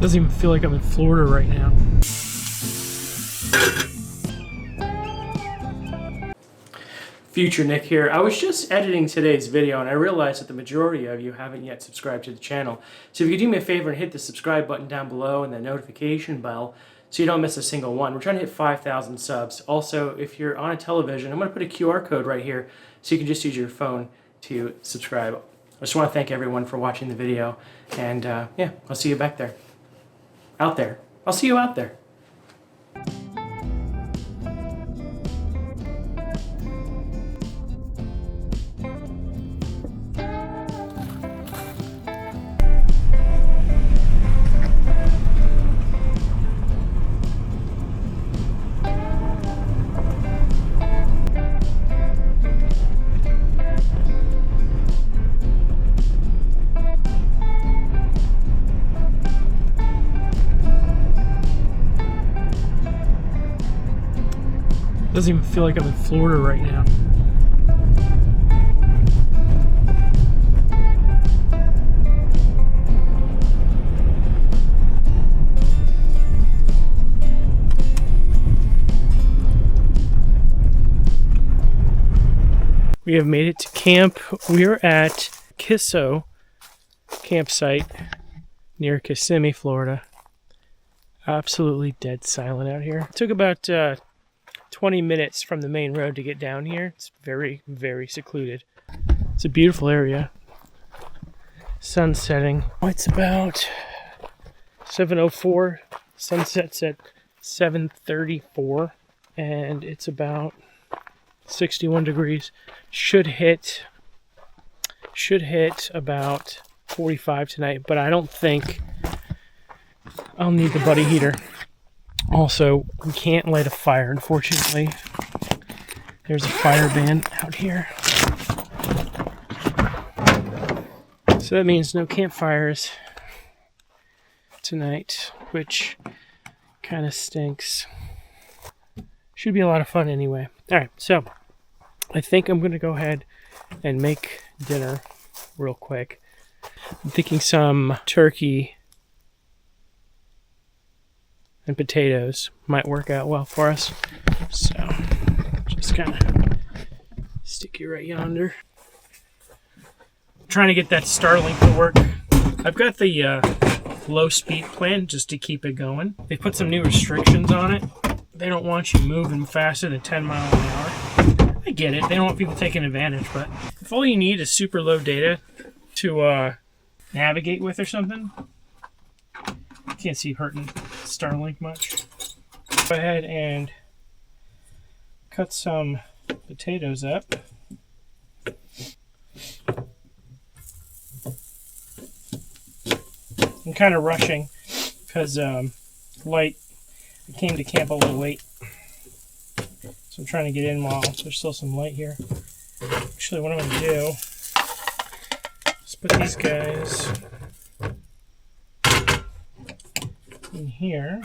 Doesn't even feel like I'm in Florida right now. Future Nick here. I was just editing today's video and I realized that the majority of you haven't yet subscribed to the channel. So if you could do me a favor and hit the subscribe button down below and the notification bell so you don't miss a single one. We're trying to hit 5,000 subs. Also, if you're on a television, I'm going to put a QR code right here so you can just use your phone to subscribe. I just want to thank everyone for watching the video, and yeah, I'll see you back there. Out there. I'll see you out there. Doesn't even feel like I'm in Florida right now. We have made it to camp. We are at Kiso campsite near Kissimmee, Florida. Absolutely dead silent out here. It took about 20 minutes from the main road to get down here. It's very, very secluded. It's a beautiful area. Sun setting. It's about 7:04. Sunsets at 7:34, and it's about 61 degrees. Should hit about 45 tonight, but I don't think I'll need the buddy heater. Also, we can't light a fire, unfortunately. There's a fire ban out here. So that means no campfires tonight, which kind of stinks. Should be a lot of fun anyway. Alright, so I think I'm going to go ahead and make dinner real quick. I'm thinking some turkey and potatoes might work out well for us. So, just kind of stick you right yonder. I'm trying to get that Starlink to work. I've got the low speed plan just to keep it going. They put some new restrictions on it. They don't want you moving faster than 10 miles an hour. I get it. They don't want people taking advantage, but if all you need is super low data to navigate with or something, I can't see hurting Starlink much. Go ahead and cut some potatoes up. I'm kind of rushing because I came to camp a little late. So I'm trying to get in while there's still some light here. Actually, what I'm going to do is put these guys in here.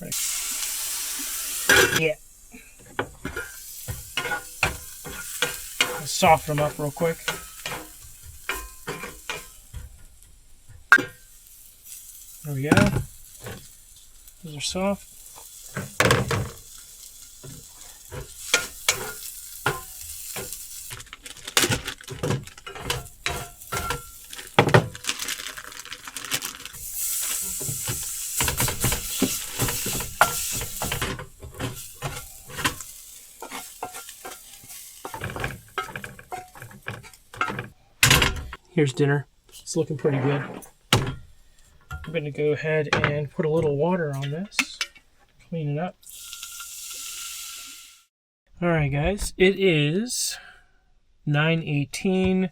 Right. Yeah. I'll soften them up real quick. There we go. Those are soft. Here's dinner. It's looking pretty good. I'm going to go ahead and put a little water on this. Clean it up. Alright guys, it is 9:18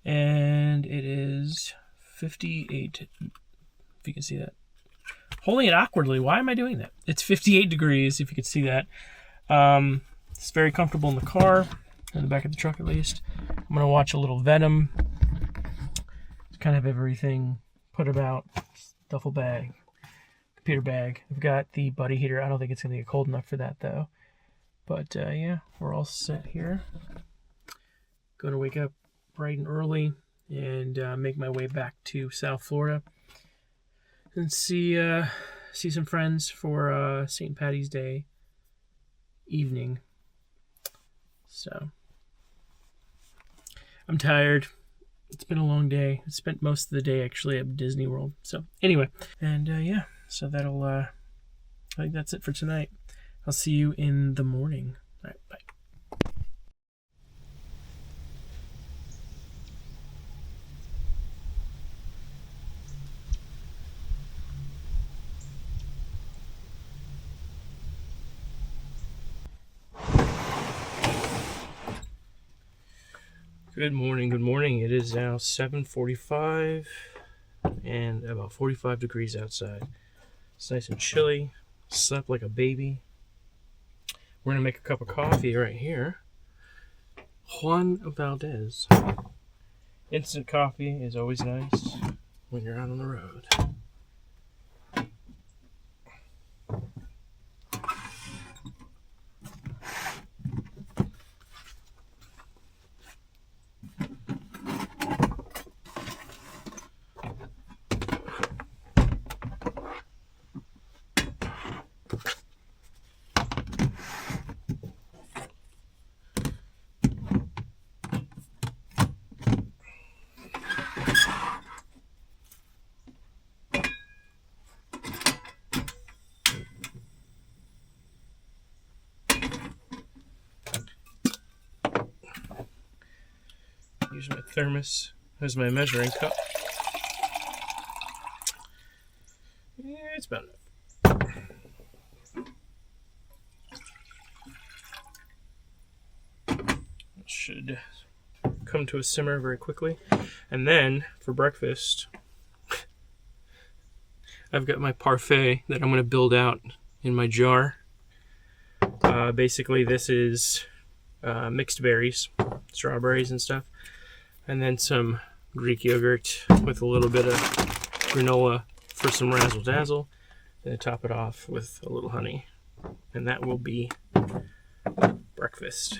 and it is 58, if you can see that. Holding it awkwardly, why am I doing that? It's 58 degrees, if you can see that. It's very comfortable in the car, in the back of the truck at least. I'm going to watch a little Venom. Kind of everything put about. Duffel bag, computer bag. I've got the buddy heater. I don't think it's going to get cold enough for that though. But yeah, we're all set here. Going to wake up bright and early, and make my way back to South Florida and see some friends for St. Patty's Day evening. So I'm tired. It's been a long day. I spent most of the day actually at Disney World. So anyway, and yeah, so that'll I think that's it for tonight. I'll see you in the morning. All right, bye. Good morning, good morning. It is now 7:45 and about 45 degrees outside. It's nice and chilly. Slept like a baby. We're gonna make a cup of coffee right here. Juan Valdez. Instant coffee is always nice when you're out on the road. Use my thermos as my measuring cup. Yeah, it's about enough. It should come to a simmer very quickly. And then for breakfast, I've got my parfait that I'm going to build out in my jar. Basically, this is mixed berries, strawberries and stuff. And then some Greek yogurt with a little bit of granola for some razzle dazzle. And then top it off with a little honey. And that will be breakfast.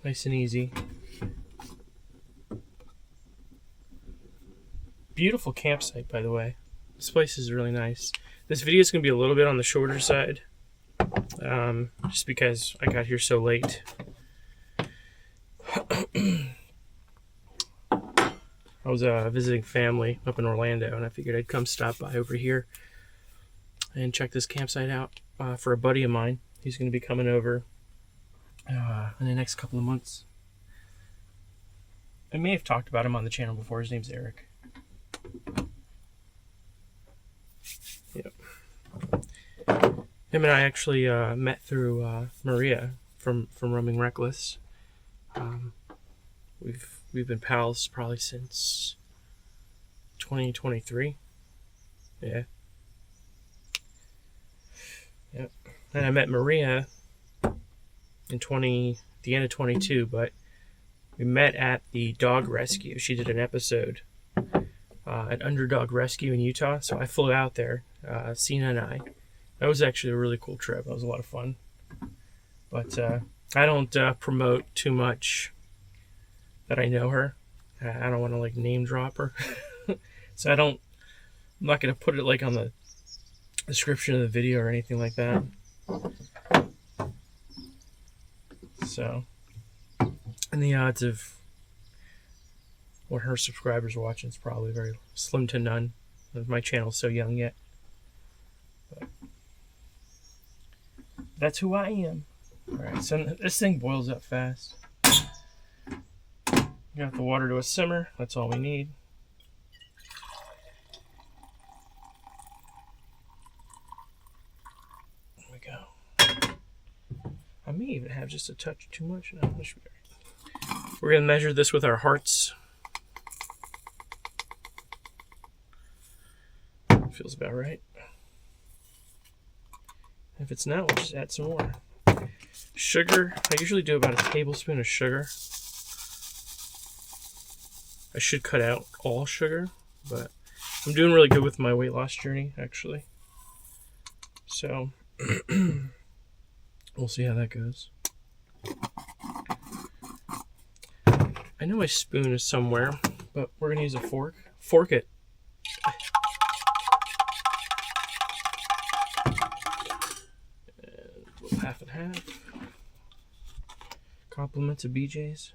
Nice and easy. Beautiful campsite, by the way. This place is really nice. This video is going to be a little bit on the shorter side. Just because I got here so late. I was visiting family up in Orlando, and I figured I'd come stop by over here and check this campsite out for a buddy of mine. He's going to be coming over in the next couple of months. I may have talked about him on the channel before. His name's Eric. Yep. Him and I actually met through Maria from Roaming Reckless. We've been pals probably since 2023. Yeah. Yep. And I met Maria in the end of 22, but we met at the dog rescue. She did an episode at Underdog Rescue in Utah, so I flew out there, Cena and I. That was actually a really cool trip. That was a lot of fun. But I don't promote too much that I know her. I don't want to like name drop her. So I'm not going to put it like on the description of the video or anything like that. So, and the odds of what her subscribers are watching is probably very slim to none. My channel's so young yet. But that's who I am. Alright, so this thing boils up fast. Got the water to a simmer. That's all we need. There we go. I may even have just a touch too much. No, this should be all right. We're going to measure this with our hearts. Feels about right. If it's not, we'll just add some more. Sugar. I usually do about a tablespoon of sugar. I should cut out all sugar, but I'm doing really good with my weight loss journey, actually. So, we'll see how that goes. I know my spoon is somewhere, but we're gonna use a fork. Fork it. And we'll half and half. Compliments of BJ's.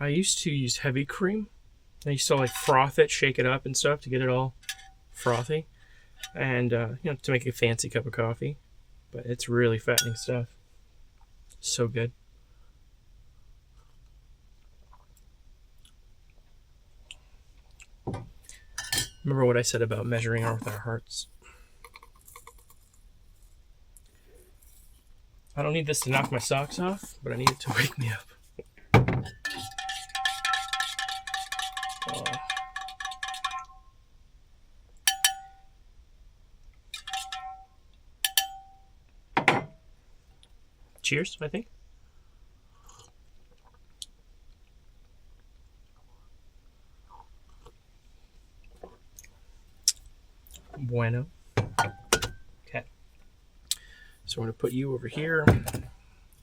I used to use heavy cream. I used to like froth it, shake it up and stuff to get it all frothy. And, you know, to make a fancy cup of coffee. But it's really fattening stuff. So good. Remember what I said about measuring our with our hearts. I don't need this to knock my socks off, but I need it to wake me up. Cheers, I think. Bueno. Okay. So I'm going to put you over here.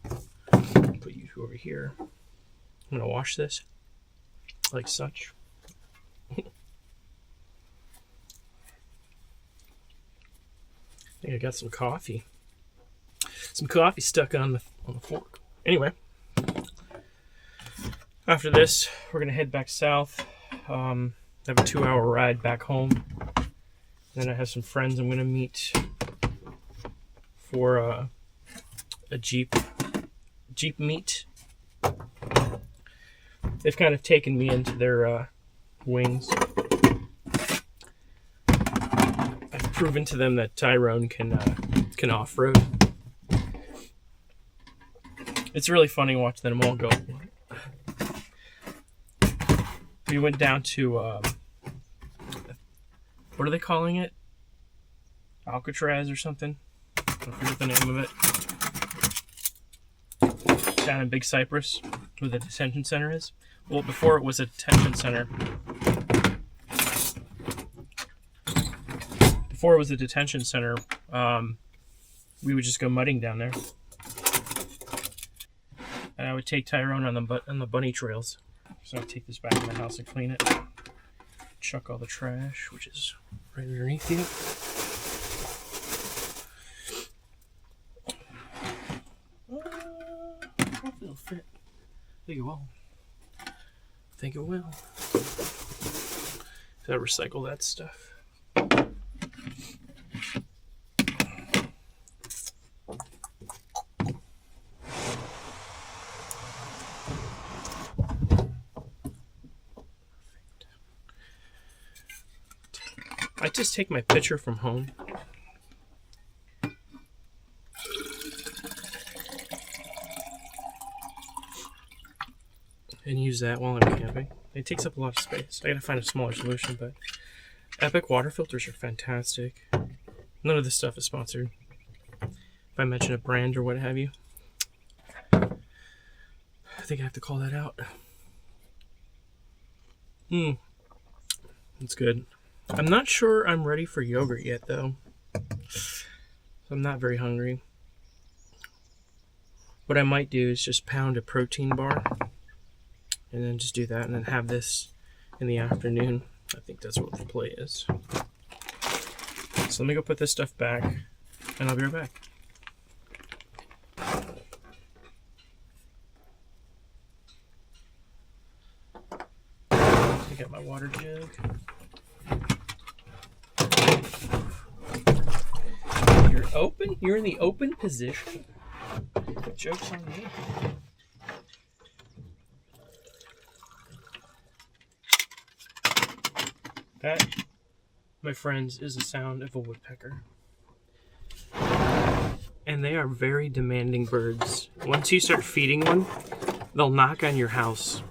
Put you two over here. I'm going to wash this like such. I think I got some coffee. Some coffee stuck on the fork. Anyway, after this, we're going to head back south. I have a 2-hour ride back home. Then I have some friends I'm going to meet for a Jeep meet. They've kind of taken me into their wings. I've proven to them that Tyrone can off-road. It's really funny watching them all go. We went down to what are they calling it? Alcatraz or something? I forget the name of it. Down in Big Cypress, where the detention center is. Well, before it was a detention center. Before it was a detention center, we would just go mudding down there. And I would take Tyrone on the bunny trails. So I'd take this back to my house and clean it. Chuck all the trash, which is right underneath you. Hopefully it'll fit. I think it will. I think it will. So I recycle that stuff. I just take my picture from home. And use that while I'm camping. It takes up a lot of space. I gotta find a smaller solution, but Epic water filters are fantastic. None of this stuff is sponsored. If I mention a brand or what have you, I think I have to call that out. It's good. I'm not sure I'm ready for yogurt yet, though. I'm not very hungry. What I might do is just pound a protein bar and then just do that and then have this in the afternoon. I think that's what the play is. So let me go put this stuff back and I'll be right back. I got my water jug. You're open? You're in the open position? Joke's on me. That, my friends, is the sound of a woodpecker. And they are very demanding birds. Once you start feeding one, they'll knock on your house.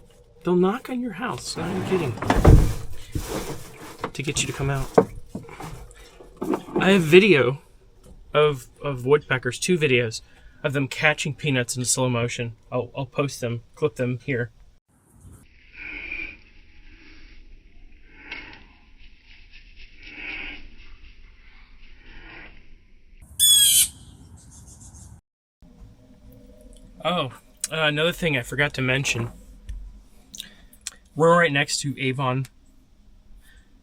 They'll knock on your house, not even kidding, to get you to come out. I have video of woodpeckers, 2 videos of them catching peanuts in slow motion. I'll post them, clip them here. Oh, another thing I forgot to mention. We're right next to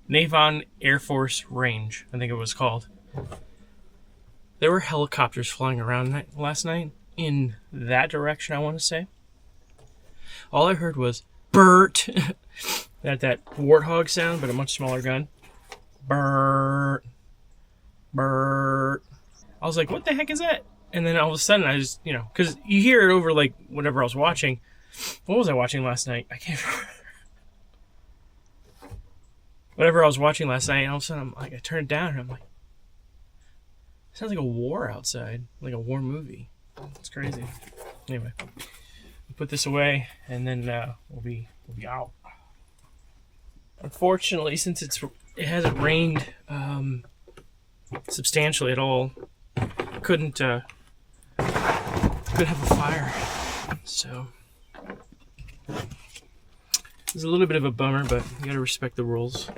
Navon Air Force Range, I think it was called. There were helicopters flying around last night in that direction, I want to say. All I heard was Bert. that warthog sound, but a much smaller gun. Bert. Bert. I was like, what the heck is that? And then all of a sudden I just, because you hear it over like whatever I was watching. What was I watching last night? I can't remember. Whatever I was watching last night, and all of a sudden I turned it down and I'm like, it sounds like a war outside, like a war movie. It's crazy. Anyway, we'll put this away and then we'll be out. Unfortunately, since it hasn't rained substantially at all, couldn't have a fire. So it's a little bit of a bummer, but you gotta respect the rules.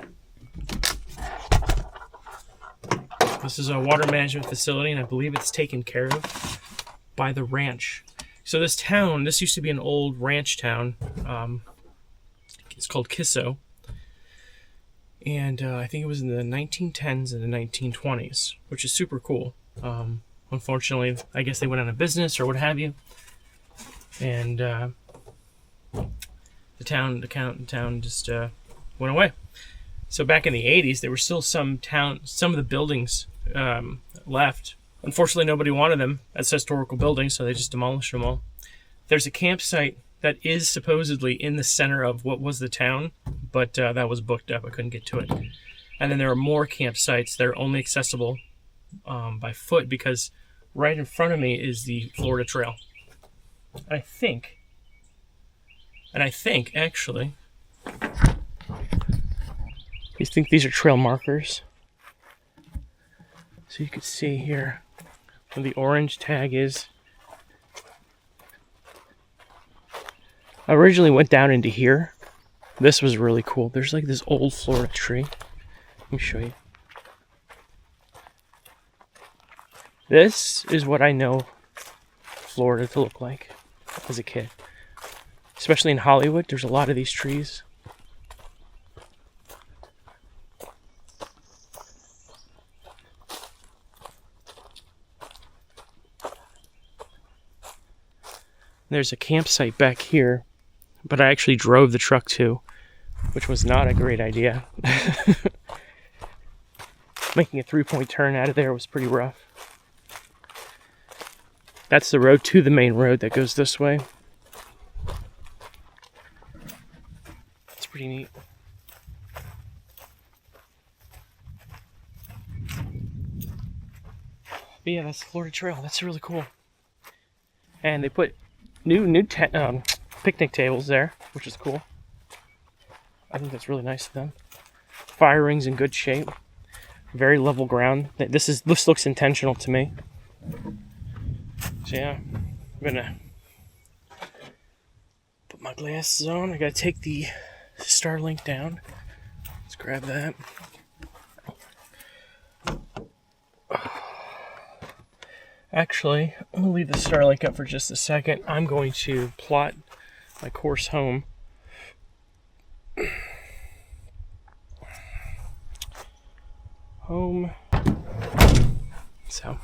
This is a water management facility, and I believe it's taken care of by the ranch. So this used to be an old ranch town. It's called Kiso. And I think it was in the 1910s and the 1920s, which is super cool. Unfortunately, I guess they went out of business or what have you. And the town just went away. So back in the 80s, there were still some of the buildings left. Unfortunately, nobody wanted them as historical buildings, so they just demolished them all. There's a campsite that is supposedly in the center of what was the town, but that was booked up. I couldn't get to it. And then there are more campsites that are only accessible by foot, because right in front of me is the Florida Trail. And I think actually, I think these are trail markers. So you can see here where the orange tag is. I originally went down into here. This was really cool. There's like this old Florida tree. Let me show you. This is what I know Florida to look like as a kid. Especially in Hollywood, there's a lot of these trees. There's a campsite back here, but I actually drove the truck to, which was not a great idea. Making a 3-point turn out of there was pretty rough. That's the road to the main road that goes this way. It's pretty neat. But yeah, that's the Florida Trail. That's really cool. And they put new picnic tables there, which is cool. I think that's really nice of them. Fire ring's in good shape. Very level ground. This looks intentional to me. So yeah, I'm gonna put my glasses on. I gotta take the Starlink down. Let's grab that. Actually, I'm gonna leave the Starlink up for just a second. I'm going to plot my course home. So.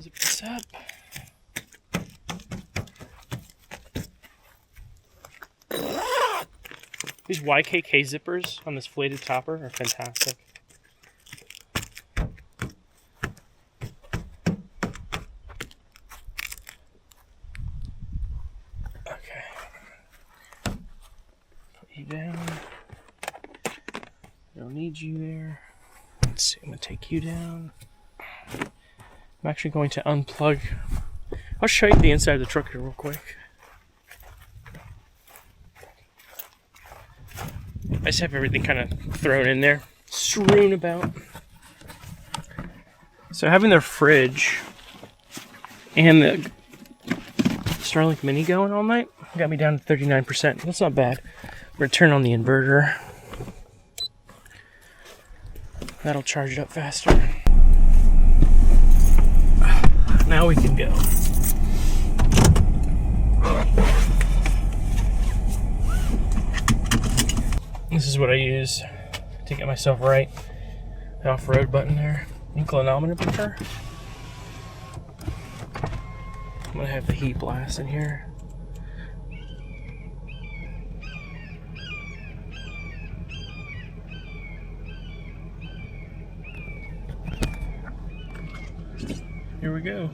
Zip this up. These YKK zippers on this flated topper are fantastic. Okay. Put you down. Don't need you there. Let's see, I'm going to take you down. I'm actually going to unplug. I'll show you the inside of the truck here real quick. I just have everything kind of thrown in there, strewn about. So having their fridge and the Starlink Mini going all night got me down to 39%. That's not bad. I'm going to turn on the inverter. That'll charge it up faster. Now we can go. This is what I use to get myself right. The off-road button there. Inclinometer prefer. I'm gonna have the heat blast in here. Here we go,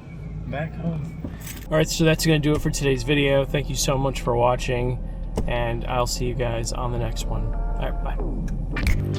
back home. All right, so that's gonna do it for today's video. Thank you so much for watching, and I'll see you guys on the next one. All right, bye.